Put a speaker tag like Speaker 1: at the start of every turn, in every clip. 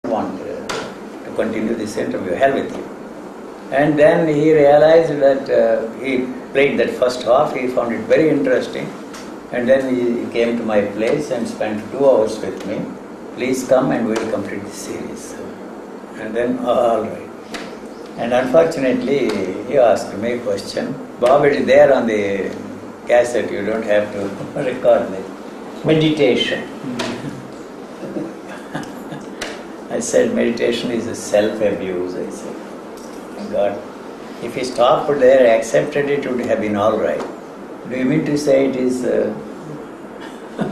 Speaker 1: want to continue this interview, hell with you. And then he realized that he played that first half, he found it very interesting. And then he came to my place and spent 2 hours with me. Please come and we will complete this series. And then, all right. And unfortunately, he asked me a question. Bob, it is there on the cassette, you don't have to record it. Meditation. I said, meditation is a self-abuse, I said. God, if he stopped there, accepted it, it would have been all right. Do you mean to say it is,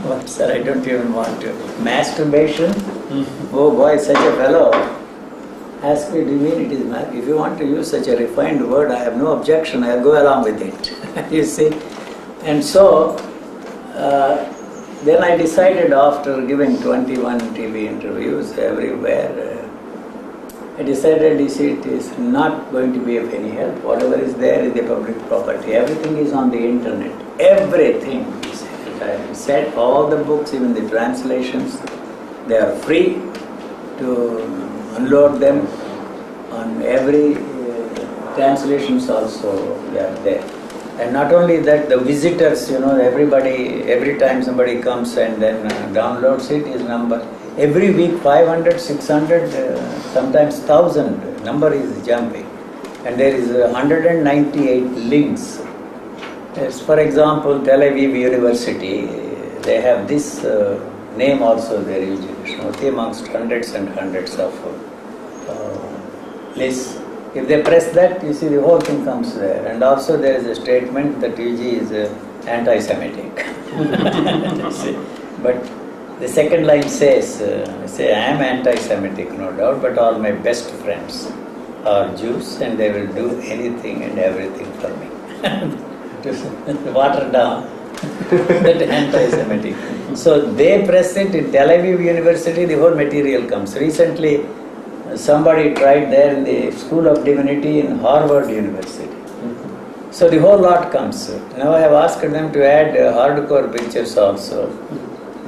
Speaker 1: what sir, I don't even want to, masturbation? Oh boy, such a fellow. Ask me, do you mean it is, if you want to use such a refined word, I have no objection, I'll go along with it. You see? And so, then I decided after giving 21 TV interviews everywhere, I decided, you see, it is not going to be of any help. Whatever is there is the public property. Everything is on the internet. Everything is. I said all the books, even the translations, they are free to unload them. On every translations also they are there. And not only that, the visitors, everybody, every time somebody comes and then downloads it, his number. Every week 500, 600, sometimes 1000 number is jumping. And there is 198 links. Yes, for example, Tel Aviv University, they have this name also there, Krishnamurti, amongst hundreds and hundreds of lists. If they press that, you see the whole thing comes there. And also there is a statement that UG is anti-Semitic. But the second line says, I am anti-Semitic, no doubt, but all my best friends are Jews and they will do anything and everything for me. To water down that anti-Semitic. So they press it in Tel Aviv University, the whole material comes. Recently, somebody tried there in the School of Divinity in Harvard University. So the whole lot comes. Now I have asked them to add hardcore pictures also.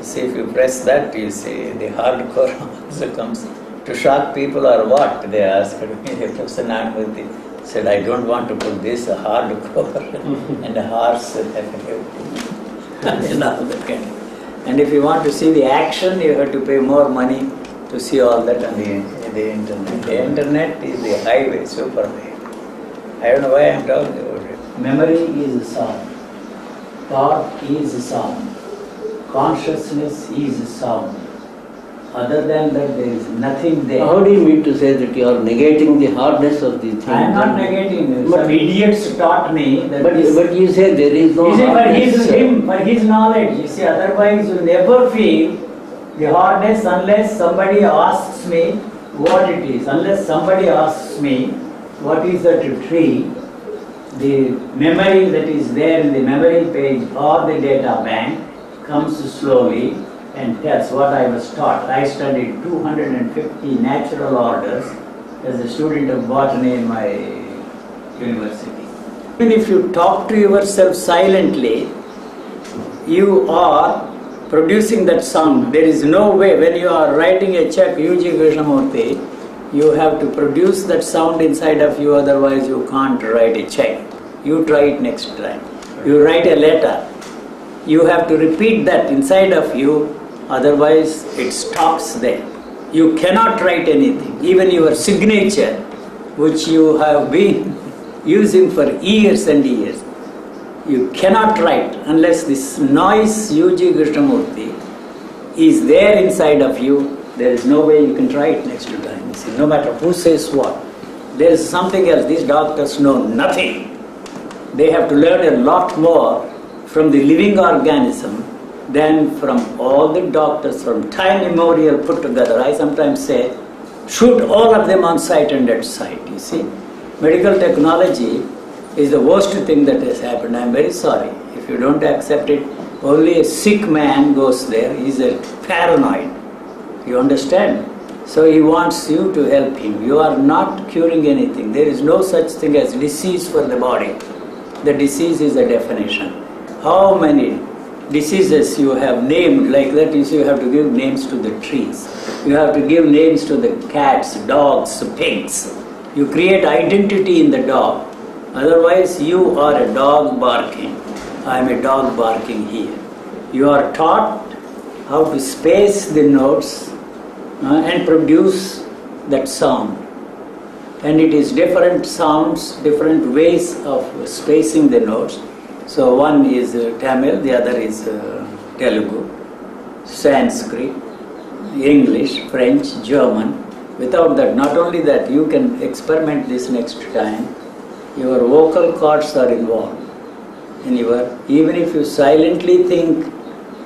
Speaker 1: See, if you press that, you see the hardcore also comes. To shock people or what? They asked me. Professor Nanmurti said, I don't want to put this hardcore and a horse and everything. And if you want to see the action, you have to pay more money to see all that on the internet. The internet is the highway, superhighway. I don't know why I am talking about it. Memory is a sound. Thought is a sound. Consciousness is a sound. Other than that, there is nothing there.
Speaker 2: How do you mean to say that you are negating the hardness of the thing?
Speaker 1: I am not negating. Some idiots taught me that.
Speaker 2: But you say there is no hardness.
Speaker 1: For his knowledge, you see, otherwise you will never feel the hardness unless somebody asks me what it is. Unless somebody asks me what is that tree, the memory that is there in the memory page or the data bank comes slowly and tells what I was taught. I studied 250 natural orders as a student of botany in my university. Even if you talk to yourself silently, you are producing that sound. There is no way, when you are writing a check, UG Krishnamurti, you have to produce that sound inside of you, otherwise you can't write a check. You try it next time. You write a letter. You have to repeat that inside of you, otherwise it stops there. You cannot write anything. Even your signature, which you have been using for years and years, you cannot write unless this noise, UG Krishnamurti, is there inside of you. There is no way you can try it next time. You see, no matter who says what. There is something else. These doctors know nothing. They have to learn a lot more from the living organism than from all the doctors from time immemorial put together. I sometimes say, shoot all of them on site and at site, you see. Medical technology is the worst thing that has happened. I am very sorry. If you don't accept it, only a sick man goes there. He is a paranoid. You understand? So he wants you to help him. You are not curing anything. There is no such thing as disease for the body. The disease is a definition. How many diseases you have named like that, you have to give names to the trees. You have to give names to the cats, dogs, pigs. You create identity in the dog. Otherwise, you are a dog barking. I am a dog barking here. You are taught how to space the notes and produce that sound. And it is different sounds, different ways of spacing the notes. So one is Tamil, the other is Telugu, Sanskrit, English, French, German. Without that, not only that, you can experiment this next time. Your vocal cords are involved. Even if you silently think,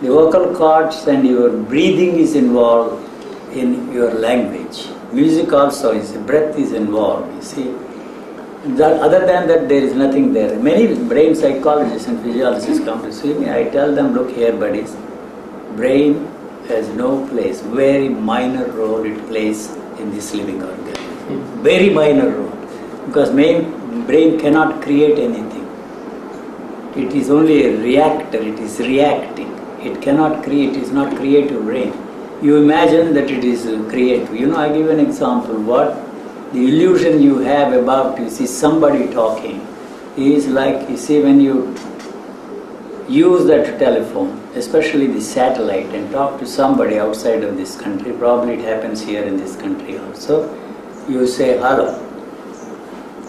Speaker 1: the vocal cords and your breathing is involved in your language. Music also is, breath is involved, you see. Other than that, there is nothing there. Many brain psychologists and physiologists come to see me. I tell them, look here, buddies, brain has no place. Very minor role it plays in this living organism. Very minor role. Because brain cannot create anything. It is only a reactor, it is reacting. It cannot create, it is not creative brain. You imagine that it is creative. I give an example. What the illusion you have about, somebody talking is like, when you use that telephone, especially the satellite, and talk to somebody outside of this country, probably it happens here in this country also, you say hello.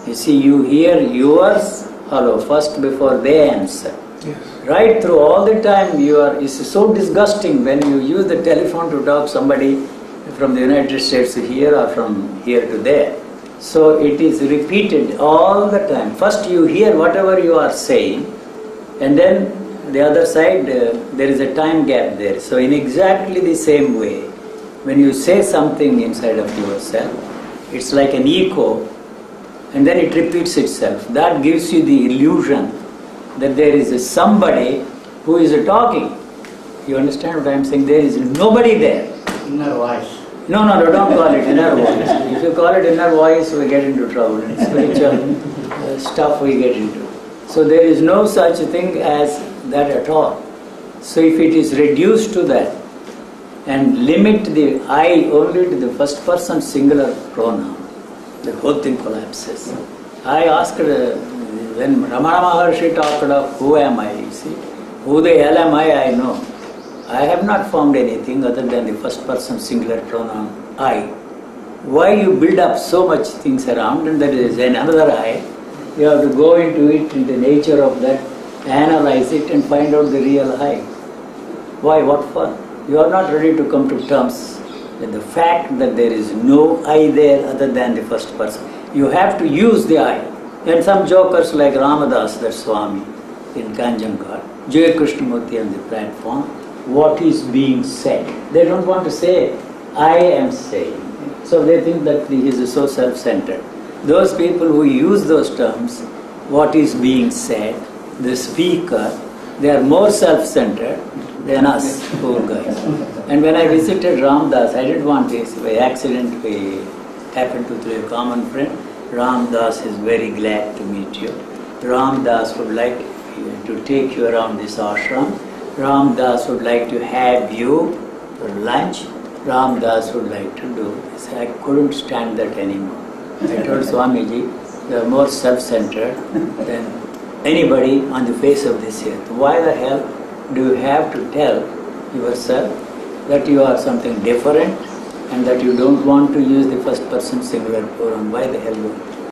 Speaker 1: You hear yours hello first before they answer.
Speaker 3: Yes.
Speaker 1: Right through all the time it's so disgusting when you use the telephone to talk somebody from the United States to here or from here to there. So it is repeated all the time. First you hear whatever you are saying, and then the other side there is a time gap there. So in exactly the same way, when you say something inside of yourself, it's like an echo, and then it repeats itself. That gives you the illusion that there is somebody who is talking. You understand what I am saying? There is nobody there.
Speaker 3: Inner voice.
Speaker 1: No, don't call it inner voice. If you call it inner voice, we get into trouble. In spiritual stuff we get into. So there is no such thing as that at all. So if it is reduced to that, and limit the I only to the first person singular pronoun, the whole thing collapses. I asked, when Ramana Maharshi talked of who am I, who the hell am I know. I have not found anything other than the first person singular pronoun I. Why you build up so much things around, and there is another I, you have to go into it, in the nature of that, analyze it and find out the real I. Why, what for? You are not ready to come to terms with the fact that there is no I there other than the first person. You have to use the I. And some jokers like Ramadas, the Swami in Kanjangar, J. Krishnamurti on the platform, what is being said? They don't want to say, I am saying. So they think that he is so self-centered. Those people who use those terms, what is being said, the speaker, they are more self-centered than us, poor guys. And when I visited Ramdas, I didn't want this. By accident, we happened to through a common friend. Ramdas is very glad to meet you. Ramdas would like to take you around this ashram. Ramdas would like to have you for lunch. Ramdas would like to do this. I couldn't stand that anymore. I told Swamiji, you are more self-centered than anybody on the face of this earth. Why the hell do you have to tell yourself that you are something different and that you don't want to use the first person singular pronoun? Why the hell you